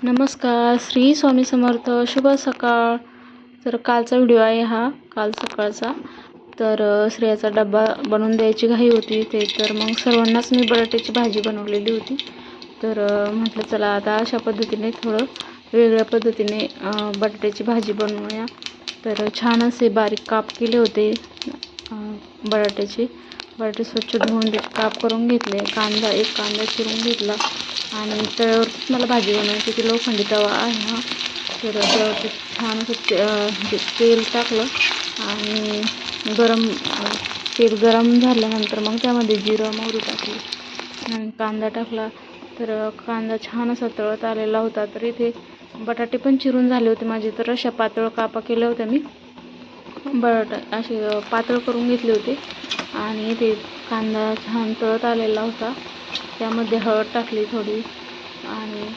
नमस्कार, श्री स्वामी समर्थ. शुभ सकाळ. तर कालचा व्हिडिओ आहे हा, काल सकाळचा. तर श्रेयाचा डब्बा बनवून द्यायची घाई होती ते, तर मग सर्वांनाच मी बटाट्याची भाजी बनवलेली होती. तर म्हटलं चला आता अशा पद्धतीने थोडं वेगळ्या पद्धतीने बटाट्याची भाजी बनवूया. तर छान असे बारीक काप केले होते बटाटे स्वच्छ धुवून काप करून घेतले. एक कांदा चिरून घेतला आणि तव्यावरतीच मला भाजी बनवायची ती, लोखंडी तवा आहे हा. तर त्यावरती छान असं तेल टाकलं आणि तेल गरम झाल्यानंतर मग त्यामध्ये जिरं मोहरी टाकली आणि कांदा टाकला. तर कांदा छान असा तळत आलेला होता. तर इथे बटाटे पण चिरून झाले होते माझे. तर अशा पातळ कापा केल्या होत्या मी, बटाटे असे पातळ करून घेतले होते. आणि इथे कांदा छान तळत आलेला होता. त्यामध्ये हळद टाकली थोडी आणि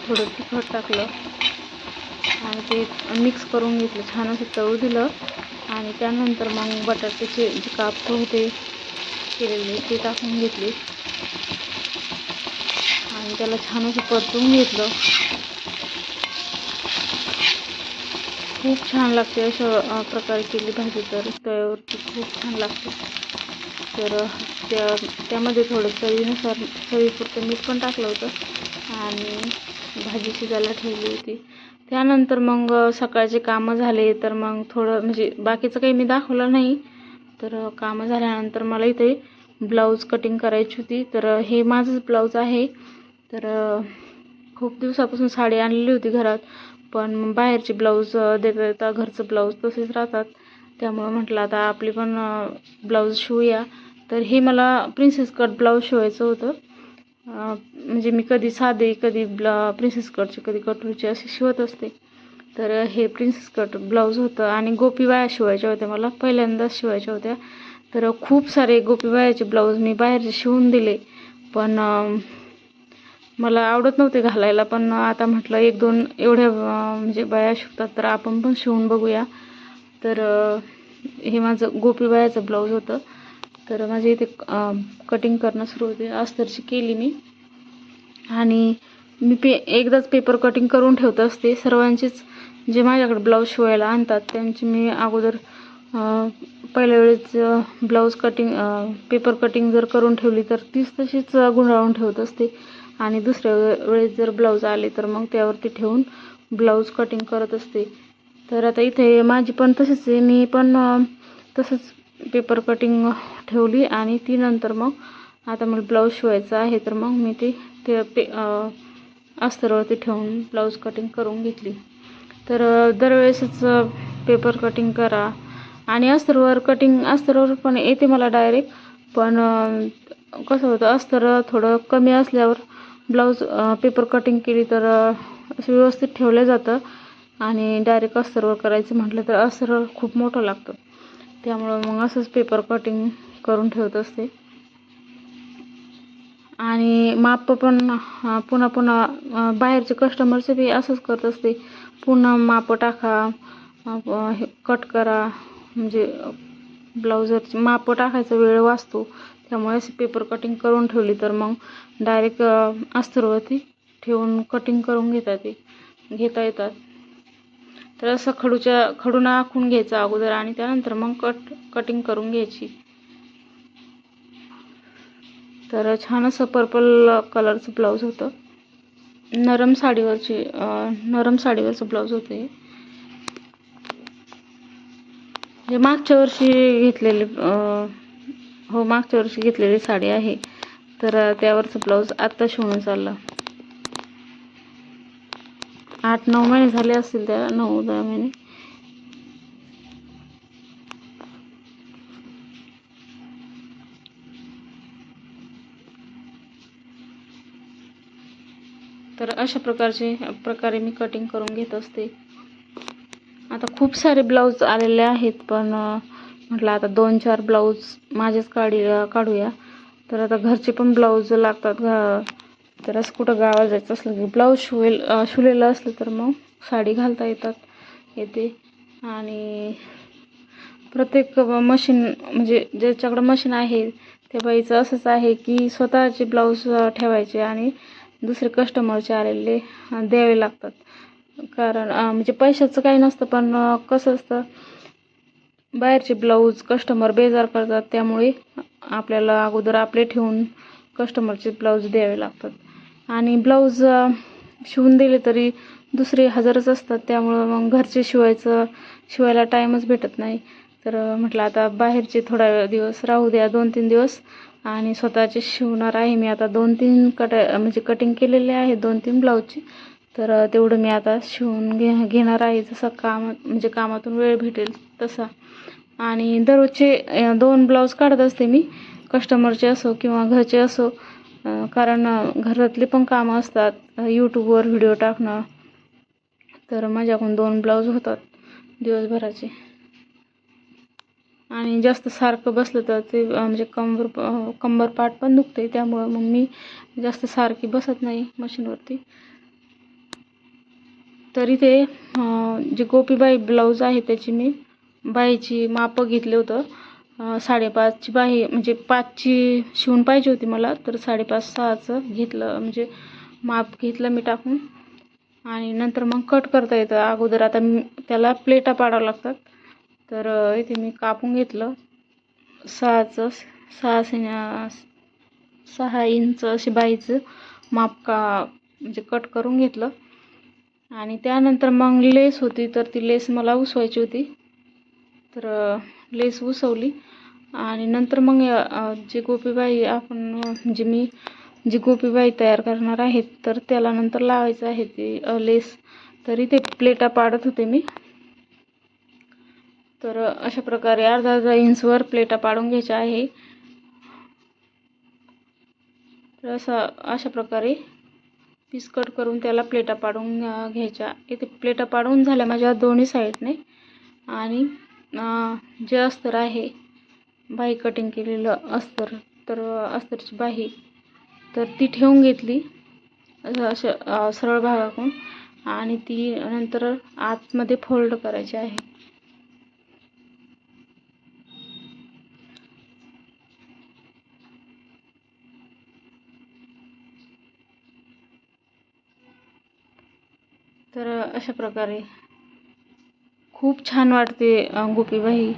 थोडं तिखट टाकलं आणि ते मिक्स करून घेतलं, छान असं तळू दिलं. आणि त्यानंतर मग बटाट्याचे जे काप होते केलेले ते टाकून घेतले आणि त्याला छान असं परतून घेतलं. खूप छान लागते अशा प्रकारे केली भाजी, तर तव्यावरती खूप छान लागते. तर त्यामध्ये थोडं चवीपुरतं मीठ पण टाकलं होतं आणि भाजी शिजायला ठेवली होती. त्यानंतर मग सकाळचे कामं झाले. तर मग थोडं म्हणजे बाकीचं काही मी दाखवलं नाही. तर कामं झाल्यानंतर मला इथे ब्लाऊज कटिंग करायची होती. तर हे माझंच ब्लाऊज आहे. तर खूप दिवसापासून साडी आणलेली होती घरात, पण बाहेरचे ब्लाऊज देता घरचं ब्लाऊज तसेच राहतात. त्यामुळं म्हटलं आता आपली पण ब्लाऊज शिवूया. तर हे मला प्रिन्सेस कट ब्लाऊज शिवायचं होतं. म्हणजे मी कधी साधे, कधी प्रिन्सेस कटचे, कधी कटोरीचे असे शिवत असते. तर हे प्रिन्सेस कट ब्लाऊज होतं आणि गोपीबाया शिवायच्या होत्या, मला पहिल्यांदाच शिवायच्या होत्या. तर खूप सारे गोपीबायाचे ब्लाऊज मी बाहेरचे शिवून दिले, पण मला आवडत नव्हते घालायला. पण आता म्हटलं एक दोन एवढ्या म्हणजे बाया शिवतात तर आपण पण शिवून बघूया. तर हे माझं गोपीबायाचं ब्लाऊज होतं. तर माझे इथे कटिंग करणं सुरू होते. अस्तरची केली मी आणि मी एकदाच पेपर कटिंग करून ठेवत असते. सर्वांचीच जे माझ्याकडे ब्लाऊज शिवायला आणतात त्यांची मी अगोदर पहिल्या वेळेस ब्लाऊज कटिंग पेपर कटिंग जर करून ठेवली तर तीच तशीच गुंडाळून ठेवत असते. आणि दुसऱ्या वेळेस जर ब्लाऊज आले तर मग त्यावरती ठेवून ब्लाऊज कटिंग करत असते. तर आता इथे माझी पण तशीच आहे. मी पण तसंच पेपर कटिंग ठेवली आणि ती नंतर मग आता मला ब्लाऊज शिवायचं आहे. तर मग मी ते अस्तरवरती ठेवून ब्लाऊज कटिंग करून घेतली. तर दरवेळेसच पेपर कटिंग करा आणि अस्तरवर पण येते मला डायरेक्ट. पण कसं होतं, अस्तर थोडं कमी असल्यावर ब्लाऊज पेपर कटिंग केली तर असं व्यवस्थित ठेवलं जातं. आणि डायरेक्ट अस्तरवर करायचं म्हटलं तर अस्तर खूप मोठं लागतं. त्यामुळं मग असंच पेपर कटिंग करून ठेवत असते. आणि माप पण पुन्हा बाहेरचे कस्टमरचे बी असंच करत असते. पुन्हा माप टाका, कट करा, म्हणजे ब्लाऊजरची माप टाकायचा वेळ वाचतो. त्यामुळे असे पेपर कटिंग करून ठेवली तर मग डायरेक्ट अस्तरवरती ठेवून कटिंग करून घेता येतात. तर असं खडून आखून घ्यायचं अगोदर आणि त्यानंतर मग कटिंग करून घ्यायची. तर छान असं पर्पल कलरचं ब्लाऊज होतं. नरम साडीवरचं ब्लाऊज होते. हे मागच्या वर्षी घेतलेली साडी आहे. तर त्यावरचं ब्लाऊज आत्ता शिवून चाललं. 8-9 महिने झाले असतील, त्या 9-10 महिने. तर अशा प्रकारे मी कटिंग करून घेत असते. आता खूप सारे ब्लाऊज आलेले आहेत, पण म्हटलं आता 2-4 ब्लाऊज माझेच काढूया. तर आता घरचे पण ब्लाऊज लागतात. तर असं कुठं गावाला जायचं असलं की ब्लाऊज शिवलेलं असलं तर मग साडी घालता येते. आणि प्रत्येक मशीन म्हणजे ज्याच्याकडं मशीन आहे त्या बाईचं असंच आहे की स्वतःचे ब्लाऊज ठेवायचे आणि दुसरे कस्टमरचे आलेले द्यावे लागतात. कारण म्हणजे पैशाचं काही नसतं, पण कसं असतं बाहेरचे ब्लाऊज कस्टमर बेजार करतात, त्यामुळे आपल्याला अगोदर आपले ठेवून कस्टमरचे ब्लाऊज द्यावे लागतात. आणि ब्लाऊज शिवून दिले तरी दुसरे हजारच असतात, त्यामुळं मग घरचे शिवायला टाईमच भेटत नाही. तर म्हटलं आता बाहेरचे थोडा दिवस राहू द्या, 2-3 दिवस, आणि स्वतःचे शिवणार आहे मी. आता 2-3 म्हणजे कटिंग केलेले आहे 2-3 ब्लाऊजची. तर तेवढं मी आता शिवून घेणार आहे, जसं म्हणजे कामातून वेळ भेटेल तसा. आणि दररोजचे 2 ब्लाऊज काढत असते मी, कस्टमरचे असो किंवा घरचे असो. कारण घरातले पण कामं असतात, यूट्यूबवर व्हिडिओ टाकणं. तर माझ्याकडून 2 ब्लाऊज होतात दिवसभराचे. आणि जास्त सारखं बसलं तर ते म्हणजे कंबर पाठ पण दुखते, त्यामुळं मग मी जास्त सारखी बसत नाही मशीनवरती. तरी ते जे गोपीबाई ब्लाऊज आहे त्याची मी बाहीची मापं घेतलं होतं. 5.5ची बाही, म्हणजे 5ची शिवून पाहिजे होती मला, तर 5.5-6चं घेतलं, म्हणजे माप घेतलं मी टाकून. आणि नंतर मग कट करता येतं. अगोदर आता त्याला प्लेटा पाडावं लागतात. तर इथे मी कापून घेतलं 6 इंच अशी बाहीचं माप म्हणजे कट करून घेतलं. आणि त्यानंतर मग लेस होती, तर ती लेस मला उसवायची होती. तर लेस उसवली. आणि नंतर मग जे गोपीबाई म्हणजे मी जी गोपीबाई तयार करणार आहे, तर त्याला नंतर लावायचं आहे ते लेस. तरी ते प्लेटा पाडत होते मी. तर अशा प्रकारे अर्धा इंचवर प्लेटा पाडून घ्यायच्या आहे. तर अशा प्रकारे पीस कट करून त्याला प्लेटा पाडून घ्यायच्या. इथे प्लेटा पाडून झाल्या माझ्या दोन्ही साईडने. आणि जे अस्तर आहे, बाही कटिंग केलेलं अस्तर, तर अस्तरची बाही तर ती ठेवून घेतली असं सरळ भागाकडून. आणि ती नंतर आतमध्ये फोल्ड करायची आहे. तर अशा प्रकारे खूप छान वाटते गोपीबाई.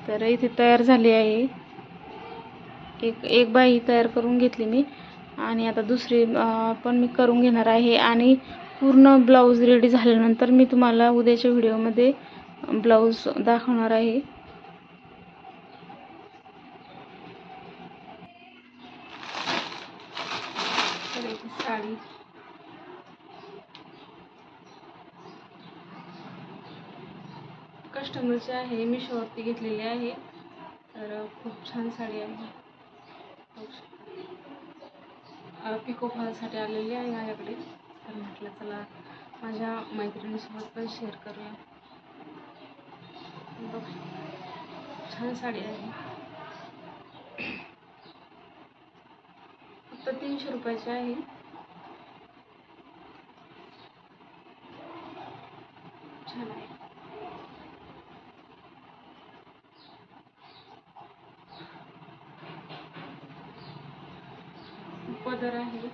तर इथे तयार झाली आहे. एक बाही तयार करून घेतली मी, आणि आता दुसरी पण मी करून घेणार आहे. आणि पूर्ण ब्लाऊज रेडी झाल्यानंतर मी तुम्हाला उद्याच्या व्हिडिओमध्ये ब्लाऊज दाखवणार आहे. साडी कस्टमरची आहे, मिशोवरती घेतलेली आहे. तर खूप छान साडी आहे. पिको फॉलसाठी आलेली आहे माझ्याकडे. तर म्हटलं चला माझ्या मैत्रिणीसोबत पण शेअर करूया. बघ, छान साडी आहे. फक्त 300 रुपयाची आहे. छान आहे. पदर आहे.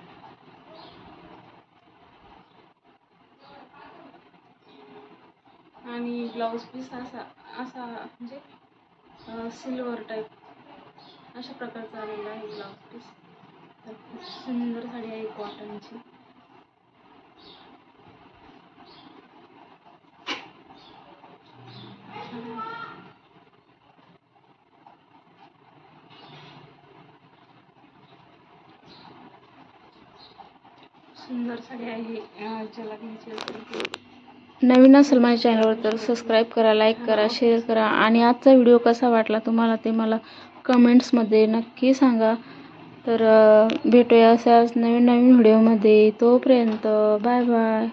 आणि ब्लाऊज पीस असा म्हणजे सिल्वर टाईप अशा प्रकारचा आलेला आहे ब्लाऊज पीस. तर खूप सुंदर साडी आहे कॉटनची. सुंदर साडी आहे. ज्याला घ्यायची असेल, नवीन असेल माझ्या चॅनलवर तर सबस्क्राईब करा, लाईक करा, शेअर करा. आणि आजचा व्हिडिओ कसा वाटला तुम्हाला ते मला कमेंट्समध्ये नक्की सांगा. तर भेटूया अशाच नवीन व्हिडिओमध्ये. तोपर्यंत बाय बाय.